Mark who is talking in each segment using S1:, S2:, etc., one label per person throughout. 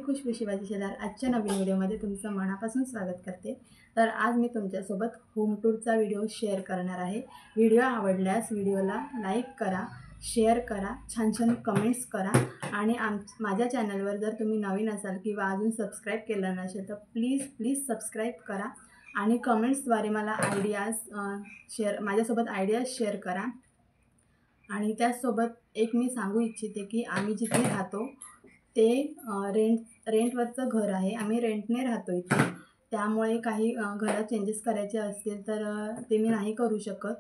S1: खुशबू शिवाजी शेलार आजच्या नवीन व्हिडिओमध्ये तुमचं मनापासून स्वागत करते। तर आज मी तुमच्यासोबत होम टूरचा व्हिडिओ शेअर करणार आहे। व्हिडिओ आवडल्यास व्हिडिओला लाईक करा, शेअर करा, छान छान कमेंट्स करा आणि माझ्या चॅनलवर जर तुम्ही नवीन असाल किंवा अजून सबस्क्राईब केलं नसेल तर प्लीज सबस्क्राईब करा आणि कमेंट्सद्वारे मला माझ्यासोबत आयडियाज शेअर करा। आणि त्याचसोबत एक मी सांगू इच्छिते की आम्ही जिथे राहतो ते रेंटवरचं घर आहे। आम्ही रेंटने राहतो इथे, त्यामुळे काही घरात चेंजेस करायचे असतील तर ते मी नाही करू शकत।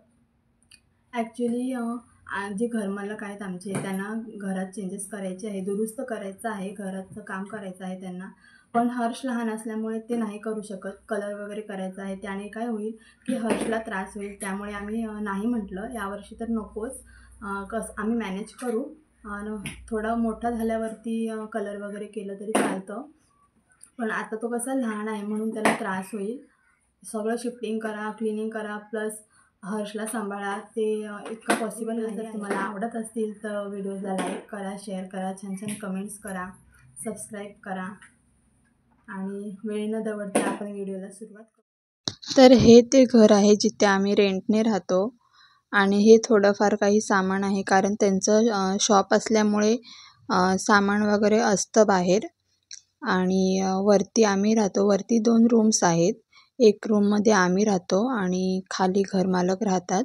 S1: ॲक्च्युली जे घरमालक आहेत आमचे त्यांना घरात चेंजेस करायचे आहे, दुरुस्त करायचं आहे, घराचं काम करायचं आहे त्यांना, पण हर्ष लहान असल्यामुळे ते नाही करू शकत। कलर वगैरे करायचा आहे, त्याने काय होईल की हर्षला त्रास होईल, त्यामुळे आम्ही नाही म्हटलं यावर्षी तर नकोच, आम्ही मॅनेज करू, थोडा मोठा झाल्यावरती कलर वगैरे केलं तरी चालतं, पण आता तो कसा लहान आहे म्हणून त्याला त्रास होईल। सगळं शिफ्टिंग करा, क्लिनिंग करा, प्लस हर्षला सांभाळा, ते इतकं पॉसिबल नाही। जर तुम्हाला आवडत असतील तर व्हिडिओला लाईक करा, शेअर करा, छान छान कमेंट्स करा, सबस्क्राईब करा आणि वेळ न दवडता आपण व्हिडिओला सुरुवात करू।
S2: तर हे ते घर आहे जिथे आम्ही रेंटने राहतो आणि हे थोडंफार काही सामान आहे, कारण त्यांचं शॉप असल्यामुळे सामान वगैरे असतं बाहेर। आणि वरती आम्ही राहतो, वरती 2 रूम्स आहेत, एक रूममध्ये आम्ही राहतो आणि खाली घरमालक राहतात।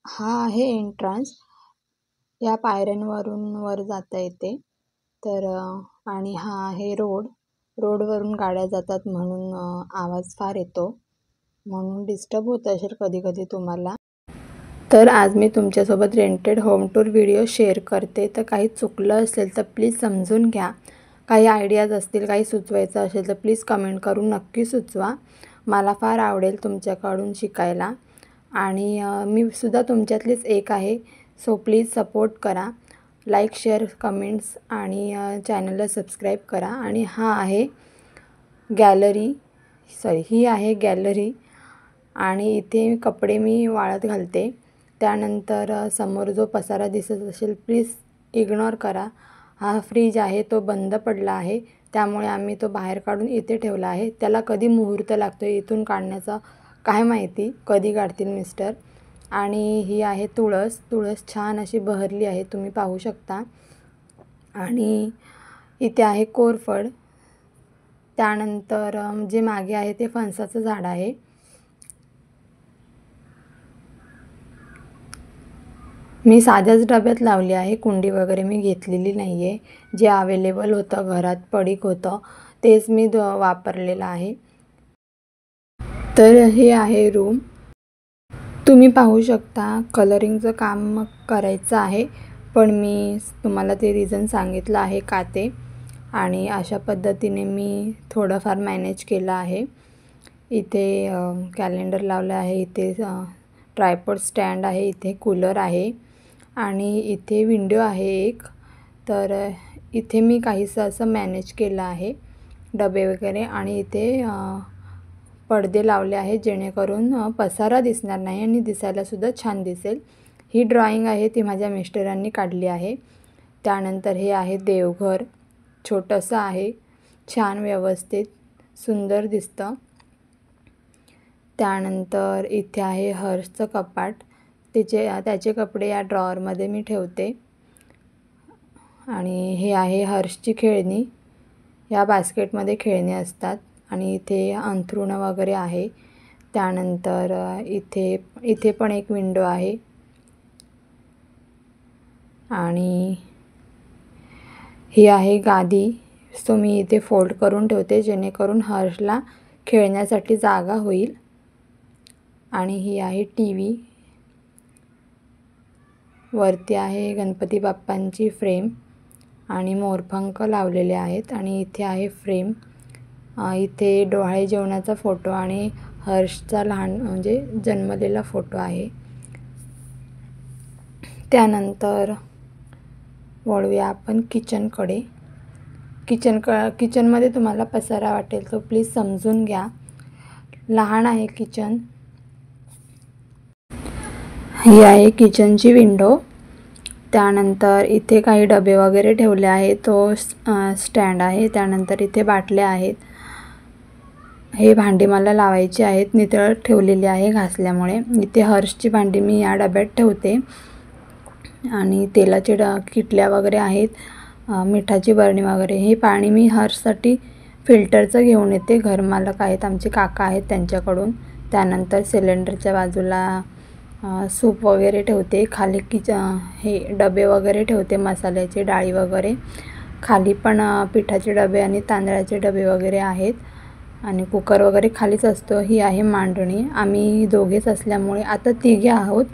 S2: हा आहे एंट्रन्स, या पायऱ्यांवरून वर जाता येते। तर आणि हा आहे रोडवरून गाड्या जातात म्हणून आवाज फार येतो, म्हणून डिस्टर्ब होत असेल कधी कधी तुम्हाला। तर आज मी तुमच्यासोबत rented home tour video share करते, तर काही चुकलं असेल तर प्लीज समजून घ्या। काही आयडियाज असतील, काही सुचवायचं असेल तर प्लीज कमेंट करून नक्की सुचवा, मला फार आवडेल तुमच्याकडून शिकायला। आणि मी सुद्धा तुमच्यातलीच एक आहे, सो प्लीज सपोर्ट करा, लाईक शेअर कमेंट्स आणि चॅनलला सबस्क्राईब करा। आणि ही आहे गॅलरी आणि इथे कपडे मी वाळत घालते। त्यानंतर समोर जो पसारा दिसत असेल प्लीज इग्नोर करा। हा फ्रीज आहे, तो बंद पडला आहे, त्यामुळे आम्ही तो बाहेर काढून इथे ठेवला आहे। त्याला कधी मुहूर्त लागतो इथून काढण्याचा काय माहिती, कधी काढतील मिस्टर। आणि ही आहे तुळस छान अशी बहरली आहे, तुम्ही पाहू शकता। आणि इथे आहे कोरफड, त्यानंतर जे मागे आहे ते फणसाचं झाड आहे। मी साध्याच डब्यात लावली आहे, कुंडी वगैरे मी घेतलेली नाही आहे, जे अवेलेबल होतं घरात पडीक होतं तेच मी वापरलेलं आहे। तर हे आहे रूम, तुम्ही पाहू शकता। कलरिंगचं काम करायचं आहे, पण मी तुम्हाला ते रिझन सांगितलं आहे का ते, आणि अशा पद्धतीने मी थोडंफार मॅनेज केलं आहे। इथे कॅलेंडर लावलं आहे, इथे ट्रायपॉड स्टँड आहे, इथे कूलर आहे आणि इथे विंडो आहे एक। तर इथे मी काहीसं असं मॅनेज केलं आहे, डबे वगैरे, आणि इथे पडदे लावले आहेत जेणेकरून पसारा दिसणार नाही आणि दिसायलासुद्धा छान दिसेल। ही ड्रॉइंग आहे ती माझ्या मिस्टरांनी काढली आहे। त्यानंतर हे आहे देवघर, छोटंसं आहे, छान व्यवस्थित सुंदर दिसतं। त्यानंतर इथे आहे हर्षचं कपाट, त्याचे कपडे या ड्रॉवरमध्ये मी ठेवते। आणि हे आहे हर्षची खेळणी, या बास्केटमध्ये खेळणी असतात। आणि इथे अंथरुणं वगैरे आहे। त्यानंतर इथे पण एक विंडो आहे आणि ही आहे गादी, सो मी इथे फोल्ड करून ठेवते जेणेकरून हर्षला खेळण्यासाठी जागा होईल। आणि ही आहे TV, वरती आहे गणपती बाप्पांची फ्रेम आणि मोरपंख लावलेले आहेत। आणि इथे आहे फ्रेम, इथे डोहाळे जेवणाचा फोटो आणि हर्षचा लहान म्हणजे जन्मलेला फोटो आहे। त्यानंतर वळूया आपण किचनकडे। किचनमध्ये तुम्हाला पसारा वाटेल तो प्लीज समजून घ्या, लहान आहे किचन। ही आहे किचनची विंडो, त्यानंतर इथे काही डबे वगैरे ठेवले आहेत, तो स्टँड आहे. त्यानंतर इथे बाटल्या आहेत. हे भांडी मला लावायची आहेत, नितळत ठेवलेली आहे घासल्यामुळे. इथे हर्षची भांडी मी या डब्यात ठेवते आणि तेलाचे किटल्या वगैरे आहेत, मिठाची बरणी वगैरे. हे पाणी मी हर्षसाठी फिल्टरचं घेऊन येते, घरमालक आहेत आमचे काका आहेत त्यांच्याकडून. त्यानंतर सिलेंडरच्या बाजूला सूप वगैरे ठेवते, खाली हे डबे वगैरे ठेवते, मसाल्याचे, डाळी वगैरे. खाली पण पिठाचे डबे आणि तांदळाचे डबे वगैरे आहेत आणि कुकर वगैरे खालीच असतो. ही आहे मांडणी. आम्ही दोघेच असल्यामुळे आता तिघे आहोत,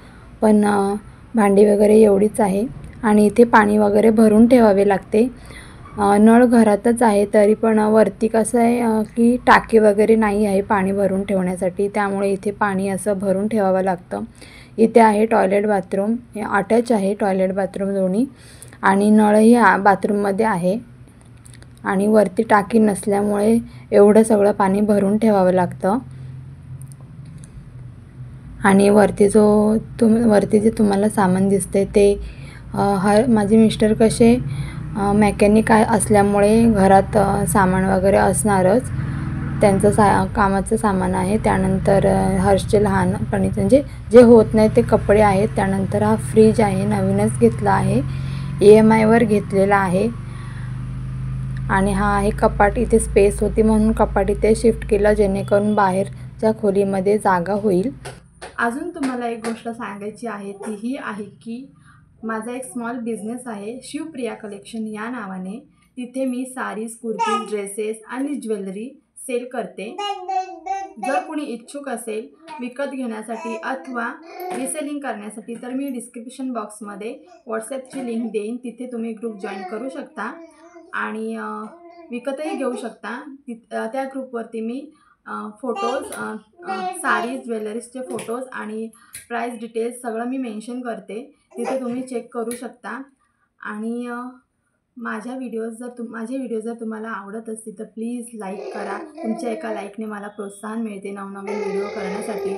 S2: पण भांडी वगैरे एवढीच आहे. आणि इथे पाणी वगैरे भरून ठेवावे लागते. नळ घरातच आहे, तरी पण वरती कसं आहे की टाकी वगैरे नाही आहे पाणी भरून ठेवण्यासाठी, त्यामुळे इथे पाणी असं भरून ठेवावं लागतं. इथे आहे टॉयलेट बाथरूम, हे अटॅच आहे टॉयलेट बाथरूम दोन्ही, आणि नळही बाथरूममध्ये आहे. आणि वरती टाकी नसल्यामुळे एवढं सगळं पाणी भरून ठेवावं लागतं. आणि वरती वरती जे तुम्हाला सामान दिसते ते माझे मिस्टर कसे मेकॅनिक असल्यामुळे घरात सामान वगैरे असणारच, त्यांचं कामाचं सामान आहे. त्यानंतर हर्षचे लहानपणी म्हणजे जे होत नाही ते कपडे आहेत. त्यानंतर हा फ्रीज आहे, नवीनच घेतला आहे, EMIवर घेतलेला आहे. आणि हा आहे कपाट. इथे स्पेस होती म्हणून कपाट इथे शिफ्ट केलं, जेणेकरून बाहेरच्या खोलीमध्ये जागा होईल.
S1: अजून तुम्हाला एक गोष्ट सांगायची आहे, ती ही आहे की माझा एक स्मॉल बिझनेस आहे, शिवप्रिया कलेक्शन या नावाने. तिथे मी साडीज, कुर्ती, ड्रेसेस आणि ज्वेलरी सेल करते. जर कोणी इच्छुक असेल विकत घेण्यासाठी अथवा रिसेलिंग करण्यासाठी, तर मी डिस्क्रिप्शन बॉक्समध्ये व्हॉट्सॲपची लिंक देईन, तिथे तुम्ही ग्रुप जॉईन करू शकता आणि विकतही घेऊ शकता. त्या ग्रुपवरती मी फोटोज, साडीज, ज्वेलरीजचे फोटोज आणि प्राईस डिटेल्स सगळं मी मेन्शन करते, तिथे तुम्ही चेक करू शकता. आणि माझे व्हिडिओज जर तुम्हाला आवडत असतील तर प्लीज लाईक करा. तुमच्या एका लाईकने मला प्रोत्साहन मिळते नवनवीन व्हिडिओ करण्यासाठी.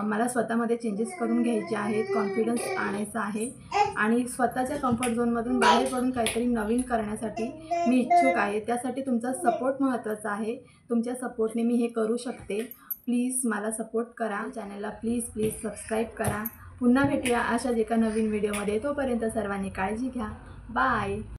S1: मला स्वतःमध्ये चेंजेस करून घ्यायचे आहेत, कॉन्फिडन्स आणायचा आहे आणि स्वतःच्या कम्फर्ट झोनमधून बाहेर पडून काहीतरी नवीन करण्यासाठी मी इच्छुक आहे. त्यासाठी तुमचा सपोर्ट महत्त्वाचा आहे. तुमच्या सपोर्टने मी हे करू शकते. प्लीज मला सपोर्ट करा, चॅनलला प्लीज सबस्क्राईब करा. पुन्हा भेटूया अशाच एका नवीन व्हिडिओमध्ये. तोपर्यंत सर्वांनी काळजी घ्या. बाय.